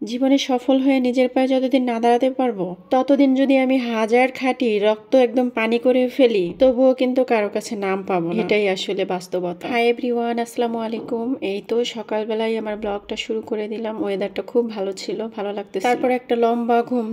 জীবনে সফল হয়ে নিজের পায়ে যতদিন না দাঁড়াতে পারবো ততদিন যদি আমি হাজার খাটি রক্ত একদম পানি করে ফেলি তবুও কিন্তু কারো কাছে নাম পাবো না। এটাই আসলে বাস্তবতা। হাই এভরিওয়ান, আসসালামু আলাইকুম। এই তো সকালবেলায় আমার ব্লগটা শুরু করে দিলাম। ওয়েদারটা খুব ভালো ছিল, ভালো লাগতেছে। তারপর একটা লম্বা ঘুম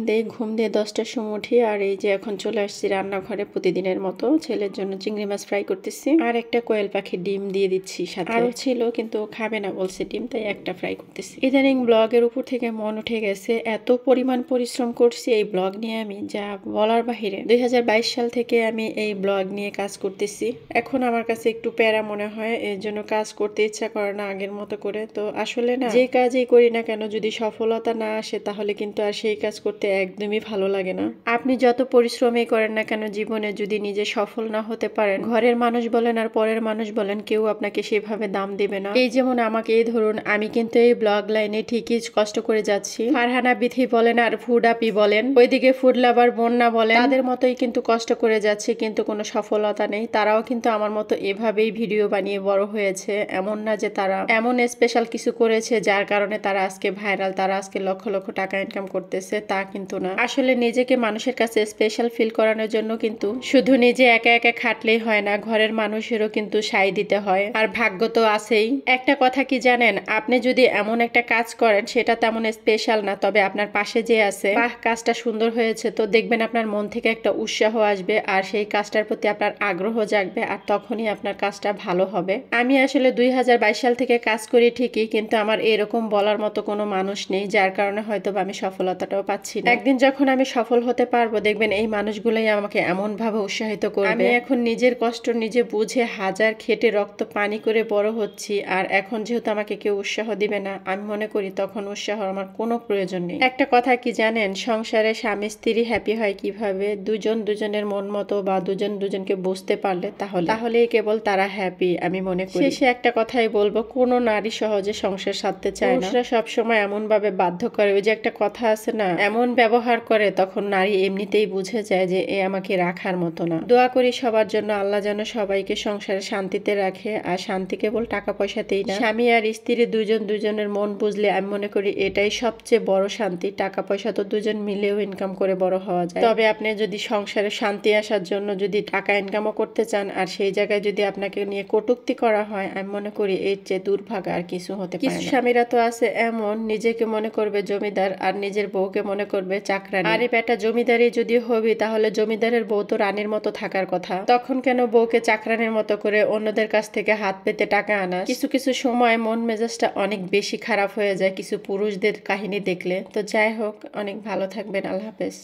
দিয়ে 10টার সময় উঠি। আর এই যে এখন চলে আসছি রান্নাঘরে প্রতিদিনের মতো। ছেলের জন্য চিংড়ি মাছ ফ্রাই করতেছি আর একটা কোয়েল পাখির ডিম দিয়ে দিচ্ছি সাথে। আরও ছিল কিন্তু খাবে না বলছে ডিম, তাই একটা ফ্রাই করতেছি। ইদানিং ব্লগের উপর থেকে মন উঠে গেছে। এত পরিমাণ পরিশ্রম করছি এই ব্লগ নিয়ে আমি, যা বলার বাহিরে। 2022 সাল থেকে আমি এই ব্লগ নিয়ে কাজ করতেছি। এখন আমার কাছে একটু প্যারা মনে হয়, এর জন্য কাজ করতে ইচ্ছা করে না আগের মতো করে। তো আসলে না, যে কাজই করি না কেন যদি সফলতা না আসে তাহলে কিন্তু আর সেই কাজ করতে একদমই ভালো লাগে না। আপনি যত পরিশ্রমই করেন না কেন জীবনে, যদি নিজে সফল না হতে পারেন, ঘরের মানুষ বলেন আর পরের মানুষ বলেন, কেউ আপনাকে সেভাবে দাম দেবে না। এই যেমন আমাকে এই ধরুন, আমি কিন্তু এই ব্লগ লাইনে ঠিকই কষ্ট করে যাচ্ছি। ফারহানা বিথি বলেন আর ফুড আপি বলেন, ওইদিকে ফুড লাভার বন্যা বলেন, তাদের মতোই কিন্তু কষ্ট করে যাচ্ছে, কিন্তু কোনো সফলতা নেই। তারাও কিন্তু আমার মতো এভাবেই ভিডিও বানিয়ে বড় হয়েছে। এমন না যে তারা এমন স্পেশাল কিছু করেছে যার কারণে তারা আজকে ভাইরাল, তারা আজকে লক্ষ লক্ষ টাকা ইনকাম করতেছে, তা কিন্তু না। আসলে নিজেকে মানুষের কাছে স্পেশাল ফিল করানোর জন্য কিন্তু শুধু নিজে একা একা খাটলেই হয় না, ঘরের মানুষেরও কিন্তু সাই দিতে হয়। আর ভাগ্য তো আছেই। একটা কথা কি জানেন, আপনি যদি এমন একটা কাজ করেন সেটা তেমন স্পেশাল না, তবে আপনার পাশে যে আছে, বাহ কাজটা সুন্দর হয়েছে, তো দেখবেন আপনার মন থেকে একটা উৎসাহ আসবে আর সেই কাজটার প্রতি আপনার আগ্রহ জাগবে, আর তখনই আপনার কাজটা ভালো হবে। আমি আসলে 2022 সাল থেকে কাজ করি ঠিকই, কিন্তু আমার এরকম বলার মতো কোনো মানুষ নেই, যার কারণে হয়তো আমি সফলতাটাও পাচ্ছি না। একদিন যখন আমি সফল হতে পারবো দেখবেন এই মানুষগুলোই আমাকে এমন ভাবে উৎসাহিত করবে। আমি এখন নিজের কষ্ট নিজে বুঝে হাজার খেটে রক্ত পানি করে বড় হচ্ছি, আর এখন যেহেতু আমাকে কেউ উৎসাহ দিবে না, আমি মনে করি তখন উৎসাহ আমার কোনো প্রয়োজন নেই। একটা কথা কি জানেন, সংসারে স্বামী স্ত্রী হ্যাপি হয় কিভাবে, দুজন দুজনের মন মতো বা দুজন দুজনকে বুঝতে পারলে, তাহলেই কেবল তারা হ্যাপি আমি মনে করি। শেষে একটা কথাই বলবো, কোনো নারী সহজে সংসার সাধতে চায় না। পুরুষরা সবসময় এমন ভাবে বাধ্য করে, ওই যে একটা কথা আছে না, এমন ব্যবহার করে তখন নারী এমনিতেই বুঝে যায় যে এ আমাকে রাখার মতো না। দোয়া করি সবার জন্য, আল্লাহ যেন সবাইকে সংসারে শান্তিতে রাখে। আর শান্তি কেবল টাকা পয়সাতেই না, স্বামী আর স্ত্রী দুজন দুজনের মন বুঝলে আমি মনে করি এটাই সবচেয়ে বড় শান্তি। টাকা পয়সা তো দুজন মিলেও ইনকাম করে বড় হওয়া যায়, তবে আপনি যদি সংসারে শান্তি আসার জন্য যদি টাকা ইনকামও করতে চান আর সেই জায়গায় যদি আপনাকে নিয়ে কটূক্তি করা হয়, আমি মনে করি এর চেয়ে দুর্ভাগা আর কিছু হতে পারে না। কিছু স্বামীরা তো আছে এমন, নিজেকে মনে করবে জমিদার আর নিজের বউকে মনে করবে চাকরানী। আরে বেটা, জমিদারি যদি হবি তাহলে জমিদারের বউ তো রানীর মতো থাকার কথা, তখন কেন বউকে চাকরানির মতো করে অন্যদের কাছ থেকে হাত পেতে টাকা আনা? কিছু কিছু সময় মন মেজাজটা অনেক বেশি খারাপ হয়ে যায় কিছু পুরুষদের কাহিনী দেখলে। তো যাই হোক, অনেক ভালো থাকবেন। আল্লাহ হাফেজ।